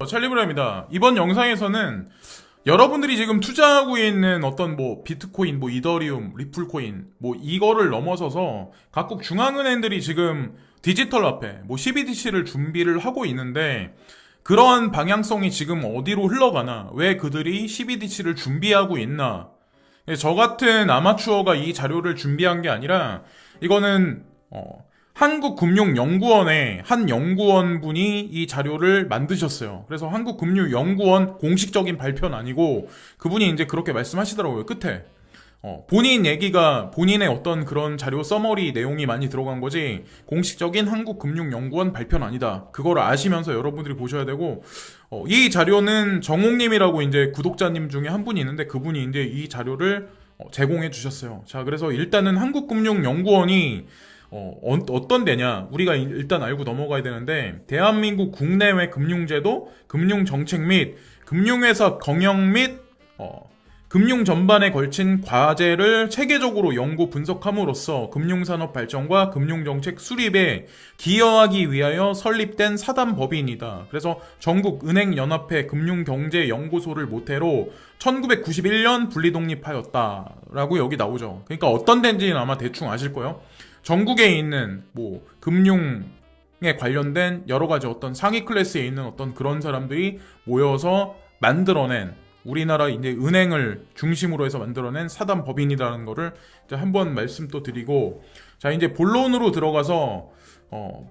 찰리브라입니다. 이번 영상에서는 여러분들이 지금 투자하고 있는 어떤 비트코인, 이더리움, 리플코인, 이거를 넘어서서 각국 중앙은행들이 지금 디지털 화폐, CBDC를 준비를 하고 있는데 그러한 방향성이 지금 어디로 흘러가나, 왜 그들이 CBDC를 준비하고 있나. 저 같은 아마추어가 이 자료를 준비한 게 아니라 이거는 한국금융연구원의 한 연구원분이 이 자료를 만드셨어요. 그래서 한국금융연구원 공식적인 발표는 아니고 그분이 이제 그렇게 말씀하시더라고요. 끝에 본인 얘기가, 본인의 어떤 그런 자료 서머리 내용이 많이 들어간 거지 공식적인 한국금융연구원 발표는 아니다. 그걸 아시면서 여러분들이 보셔야 되고, 이 자료는 정옥님이라고 이제 구독자님 중에 한 분이 있는데 그분이 이제 이 자료를 제공해 주셨어요. 자, 그래서 일단은 한국금융연구원이 어떤 데냐, 우리가 일단 알고 넘어가야 되는데, 대한민국 국내외 금융제도, 금융정책 및 금융회사 경영 및 금융 전반에 걸친 과제를 체계적으로 연구 분석함으로써 금융산업 발전과 금융정책 수립에 기여하기 위하여 설립된 사단법인이다. 그래서 전국은행연합회 금융경제연구소를 모태로 1991년 분리독립하였다라고 여기 나오죠. 그러니까 어떤 데인지는 아마 대충 아실 거예요. 전국에 있는 금융에 관련된 여러 가지 어떤 상위 클래스에 있는 어떤 그런 사람들이 모여서 만들어낸, 우리나라 이제 은행을 중심으로 해서 만들어낸 사단법인이라는 거를 이제 한번 말씀 또 드리고, 자, 이제 본론으로 들어가서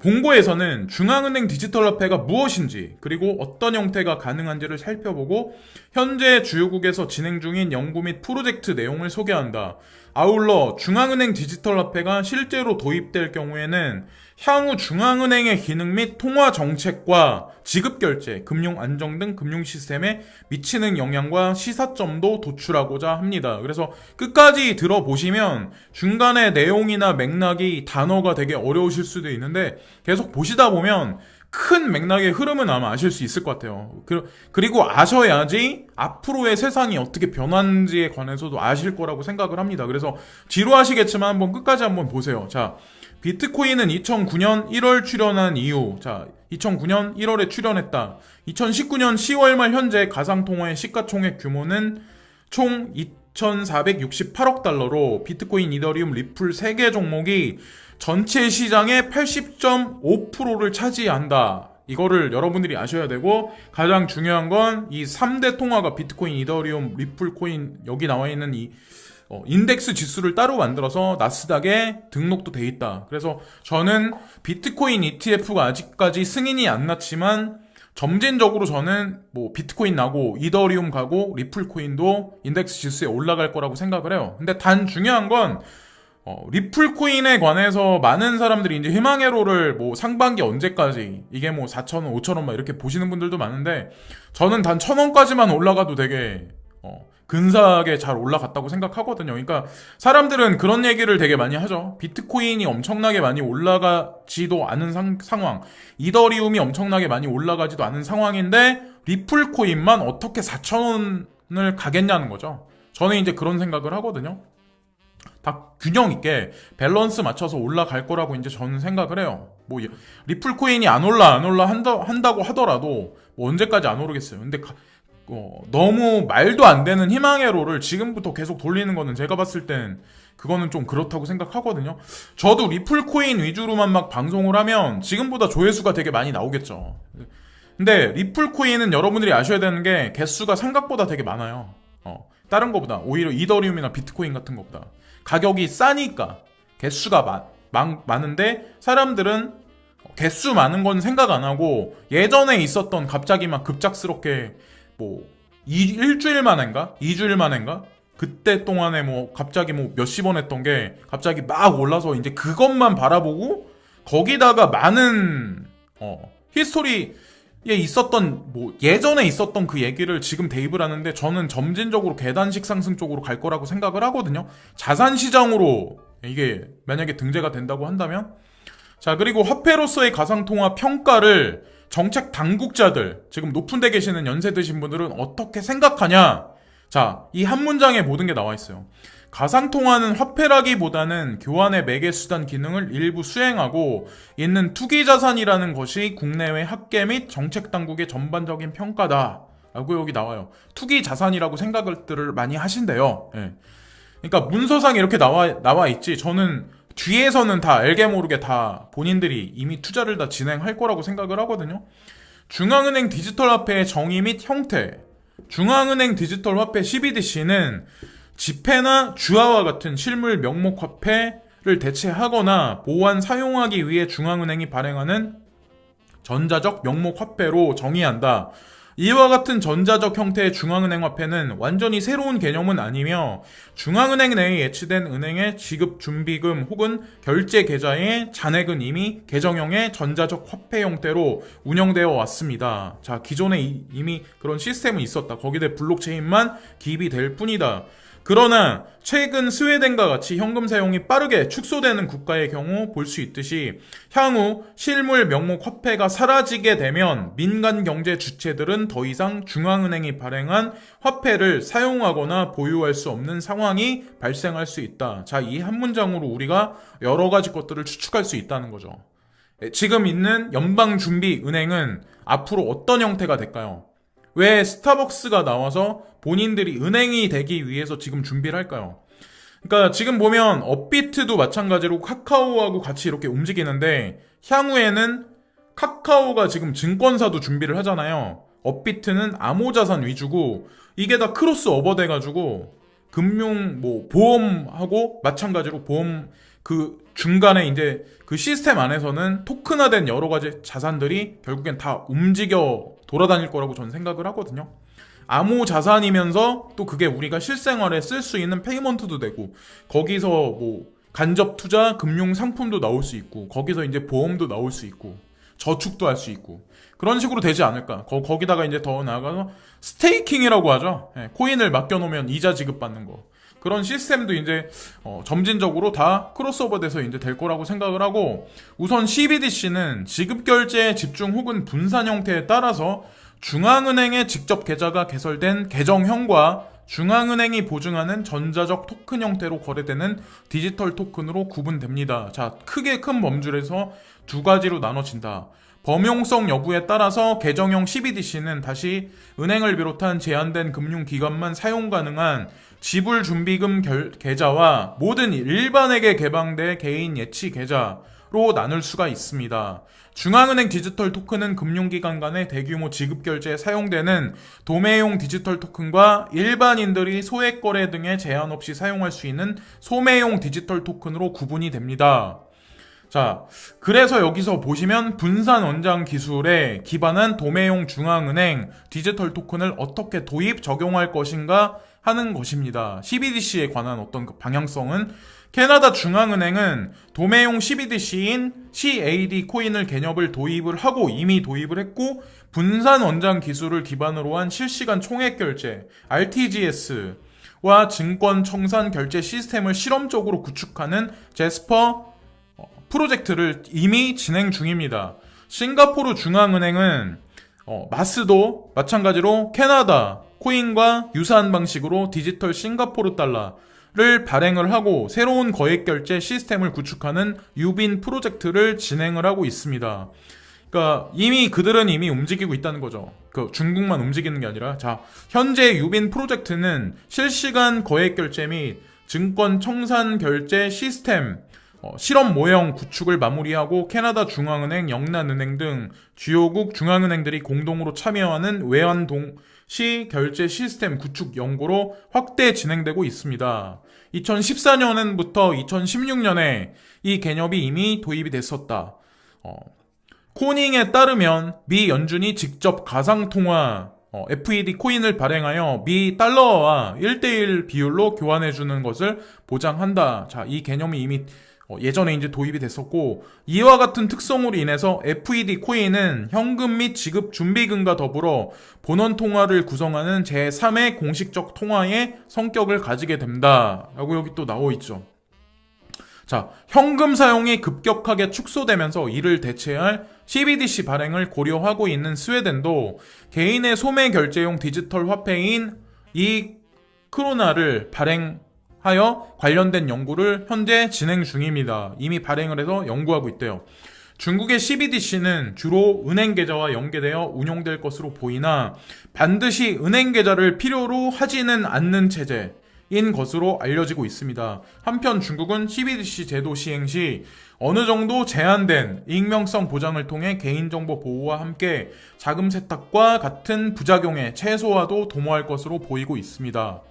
본고에서는 중앙은행 디지털 화폐가 무엇인지, 그리고 어떤 형태가 가능한지를 살펴보고 현재 주요국에서 진행 중인 연구 및 프로젝트 내용을 소개한다. 아울러 중앙은행 디지털 화폐가 실제로 도입될 경우에는 향후 중앙은행의 기능 및 통화 정책과 지급결제, 금융 안정 등 금융 시스템에 미치는 영향과 시사점도 도출하고자 합니다. 그래서 끝까지 들어보시면 중간에 내용이나 맥락이, 단어가 되게 어려우실 수도 있는데 계속 보시다 보면 큰 맥락의 흐름은 아마 아실 수 있을 것 같아요. 그리고 아셔야지 앞으로의 세상이 어떻게 변하는지에 관해서도 아실 거라고 생각을 합니다. 그래서 지루하시겠지만 한번 끝까지 한번 보세요. 자, 비트코인은 2009년 1월 출연한 이후, 자, 2009년 1월에 출연했다. 2019년 10월 말 현재 가상통화의 시가총액 규모는 총 2,468억 달러로 비트코인, 이더리움, 리플 3개 종목이 전체 시장의 80.5%를 차지한다. 이거를 여러분들이 아셔야 되고, 가장 중요한 건 이 3대 통화가 비트코인, 이더리움, 리플코인, 여기 나와 있는 이 인덱스 지수를 따로 만들어서 나스닥에 등록도 돼 있다. 그래서 저는 비트코인 ETF가 아직까지 승인이 안 났지만 점진적으로 저는 비트코인 나고 이더리움 가고 리플코인도 인덱스 지수에 올라갈 거라고 생각을 해요. 근데 단 중요한 건 리플코인에 관해서 많은 사람들이 이제 희망회로를 상반기 언제까지, 이게 4,000원, 5,000원 막 이렇게 보시는 분들도 많은데, 저는 단 1,000원까지만 올라가도 되게 근사하게 잘 올라갔다고 생각하거든요. 그러니까 사람들은 그런 얘기를 되게 많이 하죠. 비트코인이 엄청나게 많이 올라가지도 않은 상황, 이더리움이 엄청나게 많이 올라가지도 않은 상황인데 리플코인만 어떻게 4,000원을 가겠냐는 거죠. 저는 이제 그런 생각을 하거든요. 다 균형 있게 밸런스 맞춰서 올라갈 거라고 이제 저는 생각을 해요. 리플코인이 안 올라 한다고 하더라도 언제까지 안 오르겠어요. 근데 너무 말도 안 되는 희망회로를 지금부터 계속 돌리는 거는 제가 봤을 땐 그거는 좀 그렇다고 생각하거든요. 저도 리플코인 위주로만 막 방송을 하면 지금보다 조회수가 되게 많이 나오겠죠. 근데 리플코인은 여러분들이 아셔야 되는 게 개수가 생각보다 되게 많아요. 다른 거보다, 오히려 이더리움이나 비트코인 같은 거보다 가격이 싸니까 개수가 많은데, 사람들은 개수 많은 건 생각 안 하고 예전에 있었던, 갑자기 막 급작스럽게 일주일 만인가? 2주일 만인가? 그때 동안에 갑자기 몇십 원 했던 게 갑자기 막 올라서 이제 그것만 바라보고 거기다가 많은 히스토리에 있었던 예전에 있었던 그 얘기를 지금 대입을 하는데, 저는 점진적으로 계단식 상승 쪽으로 갈 거라고 생각을 하거든요. 자산 시장으로 이게 만약에 등재가 된다고 한다면. 자, 그리고 화폐로서의 가상통화 평가를 정책 당국자들, 지금 높은 데 계시는 연세 드신 분들은 어떻게 생각하냐? 자, 이 한 문장에 모든 게 나와 있어요. 가상통화는 화폐라기보다는 교환의 매개수단 기능을 일부 수행하고 있는 투기자산이라는 것이 국내외 학계 및 정책당국의 전반적인 평가다 라고 여기 나와요. 투기자산이라고 생각들을 많이 하신대요. 예. 그러니까 문서상에 이렇게 나와 있지, 저는 뒤에서는 다 알게 모르게 다 본인들이 이미 투자를 다 진행할 거라고 생각을 하거든요. 중앙은행 디지털 화폐의 정의 및 형태. 중앙은행 디지털 화폐 CBDC는 지폐나 주화와 같은 실물 명목 화폐를 대체하거나 보완 사용하기 위해 중앙은행이 발행하는 전자적 명목 화폐로 정의한다. 이와 같은 전자적 형태의 중앙은행 화폐는 완전히 새로운 개념은 아니며 중앙은행 내에 예치된 은행의 지급 준비금 혹은 결제 계좌의 잔액은 이미 계정형의 전자적 화폐 형태로 운영되어 왔습니다. 자, 기존에 이미 그런 시스템은 있었다. 거기에 블록체인만 기입이 될 뿐이다. 그러나 최근 스웨덴과 같이 현금 사용이 빠르게 축소되는 국가의 경우 볼 수 있듯이 향후 실물 명목 화폐가 사라지게 되면 민간 경제 주체들은 더 이상 중앙은행이 발행한 화폐를 사용하거나 보유할 수 없는 상황이 발생할 수 있다. 자, 이 한 문장으로 우리가 여러 가지 것들을 추측할 수 있다는 거죠. 지금 있는 연방준비은행은 앞으로 어떤 형태가 될까요? 왜 스타벅스가 나와서 본인들이 은행이 되기 위해서 지금 준비를 할까요? 그러니까 지금 보면 업비트도 마찬가지로 카카오하고 같이 이렇게 움직이는데 향후에는 카카오가 지금 증권사도 준비를 하잖아요. 업비트는 암호자산 위주고 이게 다 크로스 오버 돼가지고 금융 보험하고 마찬가지로 보험 그 중간에 이제 그 시스템 안에서는 토큰화된 여러 가지 자산들이 결국엔 다 움직여 돌아다닐 거라고 저는 생각을 하거든요. 암호 자산이면서 또 그게 우리가 실생활에 쓸 수 있는 페이먼트도 되고 거기서 간접 투자 금융 상품도 나올 수 있고 거기서 이제 보험도 나올 수 있고 저축도 할 수 있고 그런 식으로 되지 않을까. 거기다가 이제 더 나아가서 스테이킹이라고 하죠. 코인을 맡겨놓으면 이자 지급받는 거. 그런 시스템도 이제 점진적으로 다 크로스오버 돼서 이제 될 거라고 생각을 하고, 우선 CBDC는 지급결제의 집중 혹은 분산 형태에 따라서 중앙은행의 직접 계좌가 개설된 계정형과 중앙은행이 보증하는 전자적 토큰 형태로 거래되는 디지털 토큰으로 구분됩니다. 자, 크게 큰 범주에서 두 가지로 나눠진다. 범용성 여부에 따라서 계정형 CBDC는 다시 은행을 비롯한 제한된 금융기관만 사용 가능한 지불 준비금 계좌와 모든 일반에게 개방된 개인 예치 계좌로 나눌 수가 있습니다. 중앙은행 디지털 토큰은 금융기관 간의 대규모 지급결제에 사용되는 도매용 디지털 토큰과 일반인들이 소액 거래 등에 제한 없이 사용할 수 있는 소매용 디지털 토큰으로 구분이 됩니다. 자, 그래서 여기서 보시면 분산 원장 기술에 기반한 도매용 중앙은행 디지털 토큰을 어떻게 도입, 적용할 것인가 하는 것입니다. CBDC에 관한 어떤 그 방향성은 캐나다 중앙은행은 도매용 CBDC인 CAD 코인을 개념을 도입을 하고 이미 도입을 했고, 분산 원장 기술을 기반으로 한 실시간 총액 결제 RTGS와 증권 청산 결제 시스템을 실험적으로 구축하는 제스퍼 프로젝트를 이미 진행 중입니다. 싱가포르 중앙은행은 마스도 마찬가지로 캐나다 코인과 유사한 방식으로 디지털 싱가포르 달러를 발행을 하고 새로운 거액 결제 시스템을 구축하는 유빈 프로젝트를 진행을 하고 있습니다. 그러니까 그들은 이미 움직이고 있다는 거죠. 그 중국만 움직이는 게 아니라, 자, 현재 유빈 프로젝트는 실시간 거액 결제 및 증권 청산 결제 시스템 실험 모형 구축을 마무리하고 캐나다 중앙은행, 영란은행 등 주요국 중앙은행들이 공동으로 참여하는 외환 동시 결제 시스템 구축 연구로 확대 진행되고 있습니다. 2014년부터 2016년에 이 개념이 이미 도입이 됐었다. 코닝에 따르면 미 연준이 직접 가상통화 FED 코인을 발행하여 미 달러와 1대1 비율로 교환해주는 것을 보장한다. 자, 이 개념이 이미 예전에 이제 도입이 됐었고, 이와 같은 특성으로 인해서 FED 코인은 현금 및 지급 준비금과 더불어 본원 통화를 구성하는 제3의 공식적 통화의 성격을 가지게 된다 라고 여기 또 나와 있죠. 자, 현금 사용이 급격하게 축소되면서 이를 대체할 CBDC 발행을 고려하고 있는 스웨덴도 개인의 소매 결제용 디지털 화폐인 이 크로나를 발행 하여 관련된 연구를 현재 진행 중입니다. 이미 발행을 해서 연구하고 있대요. 중국의 CBDC는 주로 은행 계좌와 연계되어 운용될 것으로 보이나 반드시 은행 계좌를 필요로 하지는 않는 체제인 것으로 알려지고 있습니다. 한편 중국은 CBDC 제도 시행 시 어느 정도 제한된 익명성 보장을 통해 개인정보 보호와 함께 자금 세탁과 같은 부작용의 최소화도 도모할 것으로 보이고 있습니다.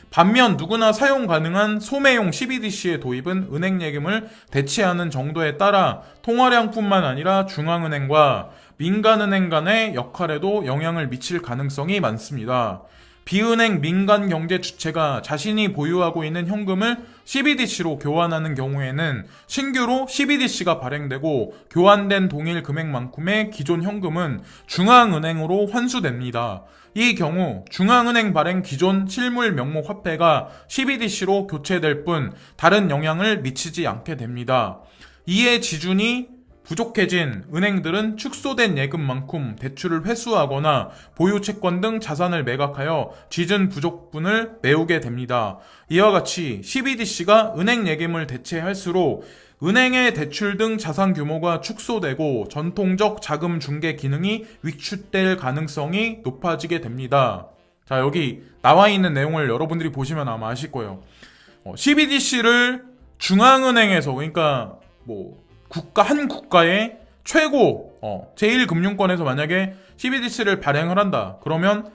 반면 누구나 사용 가능한 소매용 CBDC의 도입은 은행 예금을 대체하는 정도에 따라 통화량뿐만 아니라 중앙은행과 민간은행 간의 역할에도 영향을 미칠 가능성이 많습니다. 비은행 민간 경제 주체가 자신이 보유하고 있는 현금을 CBDC로 교환하는 경우에는 신규로 CBDC가 발행되고 교환된 동일 금액만큼의 기존 현금은 중앙은행으로 환수됩니다. 이 경우 중앙은행 발행 기존 실물 명목 화폐가 CBDC로 교체될 뿐 다른 영향을 미치지 않게 됩니다. 이에 지준이 부족해진 은행들은 축소된 예금만큼 대출을 회수하거나 보유 채권 등 자산을 매각하여 지준 부족분을 메우게 됩니다. 이와 같이 CBDC가 은행 예금을 대체할수록 은행의 대출 등 자산 규모가 축소되고 전통적 자금 중개 기능이 위축될 가능성이 높아지게 됩니다. 자, 여기 나와 있는 내용을 여러분들이 보시면 아마 아실 거예요. CBDC를 중앙은행에서, 그러니까 한 국가의 최고 제1금융권에서 만약에 CBDC를 발행을 한다. 그러면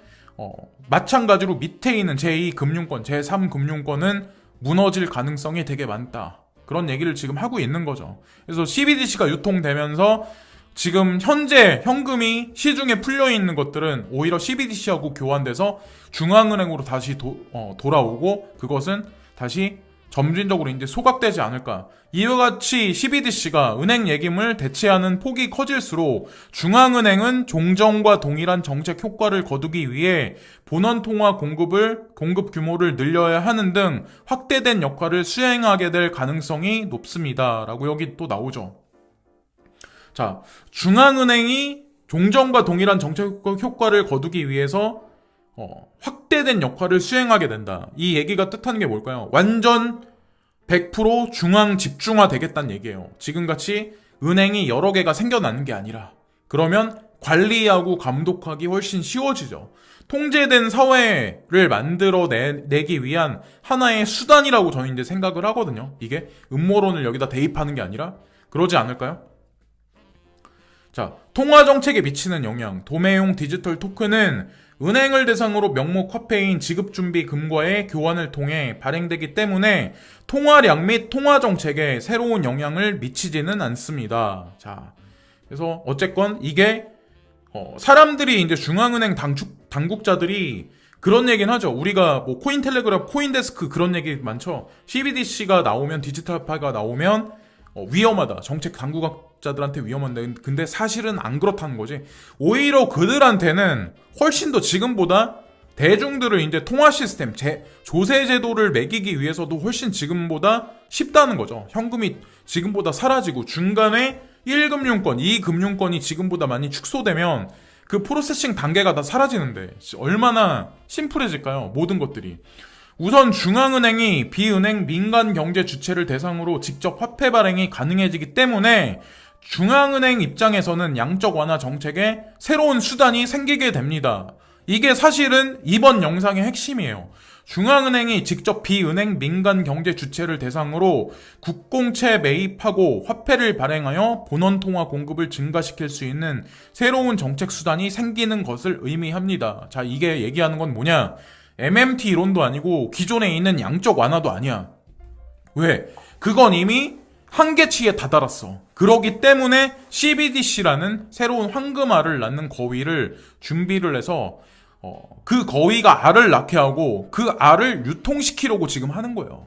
마찬가지로 밑에 있는 제2금융권, 제3금융권은 무너질 가능성이 되게 많다. 그런 얘기를 지금 하고 있는 거죠. 그래서 CBDC가 유통되면서 지금 현재 현금이 시중에 풀려있는 것들은 오히려 CBDC하고 교환돼서 중앙은행으로 다시 돌아오고 그것은 다시 점진적으로 이제 소각되지 않을까. 이와 같이 CBDC가 은행 예금을 대체하는 폭이 커질수록 중앙은행은 종전과 동일한 정책 효과를 거두기 위해 본원 통화 공급 규모를 늘려야 하는 등 확대된 역할을 수행하게 될 가능성이 높습니다. 라고 여기 또 나오죠. 자, 중앙은행이 종전과 동일한 정책 효과를 거두기 위해서 확대된 역할을 수행하게 된다. 이 얘기가 뜻하는 게 뭘까요? 완전 100% 중앙 집중화 되겠다는 얘기예요. 지금같이 은행이 여러 개가 생겨나는 게 아니라. 그러면 관리하고 감독하기 훨씬 쉬워지죠. 통제된 사회를 만들어내기 위한 하나의 수단이라고 저는 이제 생각을 하거든요. 이게 음모론을 여기다 대입하는 게 아니라. 그러지 않을까요? 자, 통화정책에 미치는 영향. 도매용 디지털 토큰은 은행을 대상으로 명목 화폐인 지급준비금과의 교환을 통해 발행되기 때문에 통화량 및 통화정책에 새로운 영향을 미치지는 않습니다. 자, 그래서 어쨌건 이게 사람들이 이제 중앙은행 당국자들이 그런 얘기는 하죠. 우리가 코인텔레그래프, 코인데스크 그런 얘기 많죠. CBDC가 나오면, 디지털화가 나오면 위험하다. 정책 당국자들한테 위험한데, 근데 사실은 안 그렇다는 거지. 오히려 그들한테는 훨씬 더 지금보다 대중들을 이제 통화 시스템, 조세 제도를 매기기 위해서도 훨씬 지금보다 쉽다는 거죠. 현금이 지금보다 사라지고 중간에 1금융권, 2금융권이 지금보다 많이 축소되면 그 프로세싱 단계가 다 사라지는데 얼마나 심플해질까요? 모든 것들이. 우선 중앙은행이 비은행 민간 경제 주체를 대상으로 직접 화폐 발행이 가능해지기 때문에 중앙은행 입장에서는 양적 완화 정책에 새로운 수단이 생기게 됩니다. 이게 사실은 이번 영상의 핵심이에요. 중앙은행이 직접 비은행 민간 경제 주체를 대상으로 국공채 매입하고 화폐를 발행하여 본원 통화 공급을 증가시킬 수 있는 새로운 정책 수단이 생기는 것을 의미합니다. 자, 이게 얘기하는 건 뭐냐? MMT 이론도 아니고 기존에 있는 양적 완화도 아니야. 왜? 그건 이미 한계치에 다다랐어. 그러기 때문에 CBDC라는 새로운 황금알을 낳는 거위를 준비를 해서 그 거위가 알을 낳게 하고 그 알을 유통시키려고 지금 하는 거예요.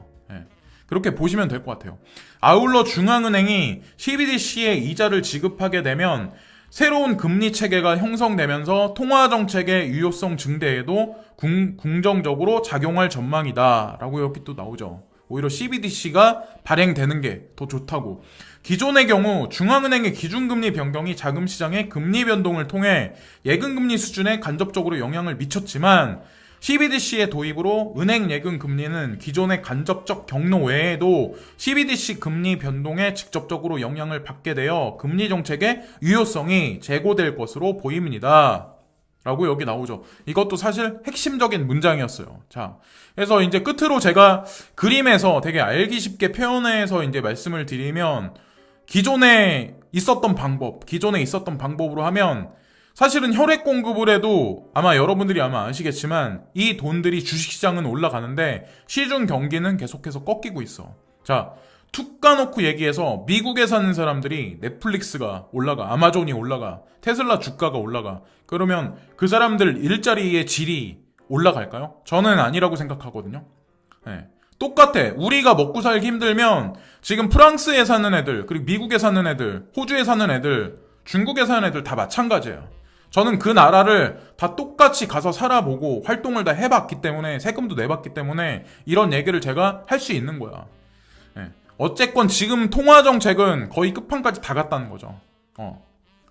그렇게 보시면 될 것 같아요. 아울러 중앙은행이 CBDC에 이자를 지급하게 되면 새로운 금리 체계가 형성되면서 통화정책의 유효성 증대에도 긍정적으로 작용할 전망이다 라고 여기 또 나오죠. 오히려 CBDC가 발행되는 게 더 좋다고. 기존의 경우 중앙은행의 기준금리 변경이 자금시장의 금리 변동을 통해 예금금리 수준에 간접적으로 영향을 미쳤지만 CBDC의 도입으로 은행 예금 금리는 기존의 간접적 경로 외에도 CBDC 금리 변동에 직접적으로 영향을 받게 되어 금리 정책의 유효성이 제고될 것으로 보입니다. 라고 여기 나오죠. 이것도 사실 핵심적인 문장이었어요. 자, 그래서 이제 끝으로 제가 그림에서 되게 알기 쉽게 표현해서 이제 말씀을 드리면 기존에 있었던 방법으로 하면 사실은 혈액 공급을 해도 아마 여러분들이 아마 아시겠지만 이 돈들이 주식시장은 올라가는데 시중 경기는 계속해서 꺾이고 있어. 자, 툭 까놓고 얘기해서 미국에 사는 사람들이 넷플릭스가 올라가, 아마존이 올라가, 테슬라 주가가 올라가. 그러면 그 사람들 일자리의 질이 올라갈까요? 저는 아니라고 생각하거든요. 네. 똑같아. 우리가 먹고 살기 힘들면 지금 프랑스에 사는 애들, 그리고 미국에 사는 애들, 호주에 사는 애들, 중국에 사는 애들 다 마찬가지예요. 저는 그 나라를 다 똑같이 가서 살아보고 활동을 다 해봤기 때문에, 세금도 내봤기 때문에 이런 얘기를 제가 할 수 있는 거야. 네. 어쨌건 지금 통화 정책은 거의 끝판까지 다 갔다는 거죠.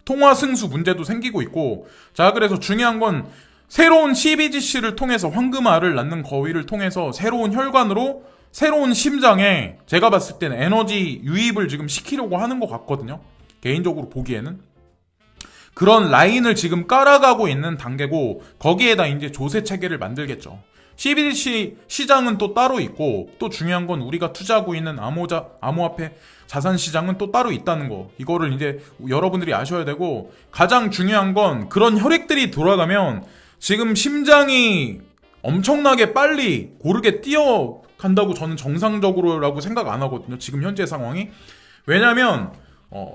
통화 승수 문제도 생기고 있고, 자, 그래서 중요한 건 새로운 CBDC를 통해서 황금알을 낳는 거위를 통해서 새로운 혈관으로 새로운 심장에 제가 봤을 때는 에너지 유입을 지금 시키려고 하는 것 같거든요. 개인적으로 보기에는. 그런 라인을 지금 깔아가고 있는 단계고 거기에다 이제 조세 체계를 만들겠죠. CBDC 시장은 또 따로 있고 또 중요한 건 우리가 투자하고 있는 암호화폐 자산 시장은 또 따로 있다는 거. 이거를 이제 여러분들이 아셔야 되고 가장 중요한 건 그런 혈액들이 돌아가면 지금 심장이 엄청나게 빨리 고르게 뛰어간다고 저는 정상적으로라고 생각 안 하거든요. 지금 현재 상황이. 왜냐면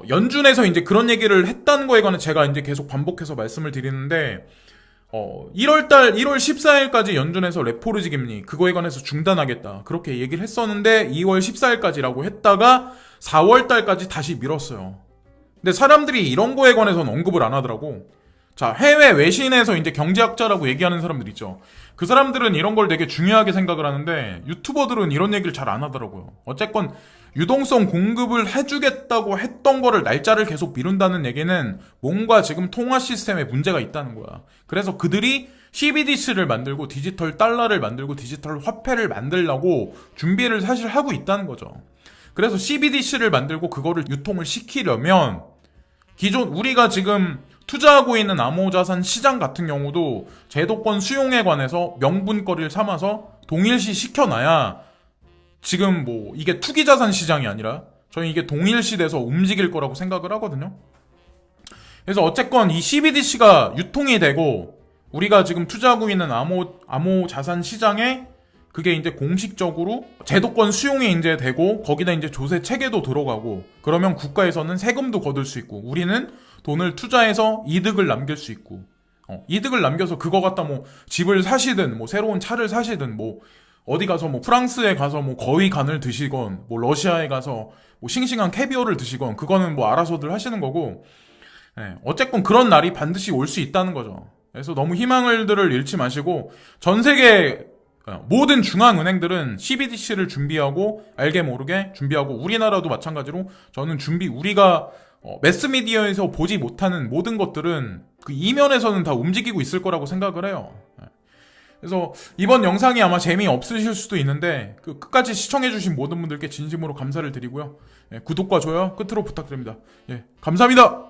연준에서 이제 그런 얘기를 했다는 거에 관해 제가 이제 계속 반복해서 말씀을 드리는데 1월 14일까지 연준에서 레포르지 금리 그거에 관해서 중단하겠다 그렇게 얘기를 했었는데 2월 14일까지라고 했다가 4월 달까지 다시 미뤘어요. 근데 사람들이 이런 거에 관해서는 언급을 안 하더라고. 자, 해외 외신에서 이제 경제학자라고 얘기하는 사람들 있죠. 그 사람들은 이런 걸 되게 중요하게 생각을 하는데 유튜버들은 이런 얘기를 잘 안 하더라고요. 어쨌건 유동성 공급을 해주겠다고 했던 거를 날짜를 계속 미룬다는 얘기는 뭔가 지금 통화 시스템에 문제가 있다는 거야. 그래서 그들이 CBDC를 만들고 디지털 달러를 만들고 디지털 화폐를 만들려고 준비를 사실 하고 있다는 거죠. 그래서 CBDC를 만들고 그거를 유통을 시키려면 기존 우리가 지금 투자하고 있는 암호자산 시장 같은 경우도 제도권 수용에 관해서 명분거리를 삼아서 동일시 시켜놔야 지금 뭐 이게 투기자산 시장이 아니라 저는 이게 동일시돼서 움직일 거라고 생각을 하거든요. 그래서 어쨌건 이 CBDC가 유통이 되고 우리가 지금 투자하고 있는 암호 자산 시장에 그게 이제 공식적으로 제도권 수용이 이제 되고 거기다 이제 조세 체계도 들어가고 그러면 국가에서는 세금도 거둘 수 있고 우리는 돈을 투자해서 이득을 남길 수 있고 이득을 남겨서 그거 갖다 뭐 집을 사시든 뭐 새로운 차를 사시든 뭐 어디 가서 뭐 프랑스에 가서 뭐 거위 간을 드시건 뭐 러시아에 가서 뭐 싱싱한 캐비어를 드시건 그거는 뭐 알아서들 하시는 거고 어쨌건 그런 날이 반드시 올 수 있다는 거죠. 그래서 너무 희망을들을 잃지 마시고 전 세계 모든 중앙은행들은 CBDC를 준비하고 알게 모르게 준비하고 우리나라도 마찬가지로 저는 우리가 매스미디어에서 보지 못하는 모든 것들은 그 이면에서는 다 움직이고 있을 거라고 생각을 해요. 그래서 이번 영상이 아마 재미없으실 수도 있는데 끝까지 시청해주신 모든 분들께 진심으로 감사를 드리고요. 구독과 좋아요 끝으로 부탁드립니다. 감사합니다.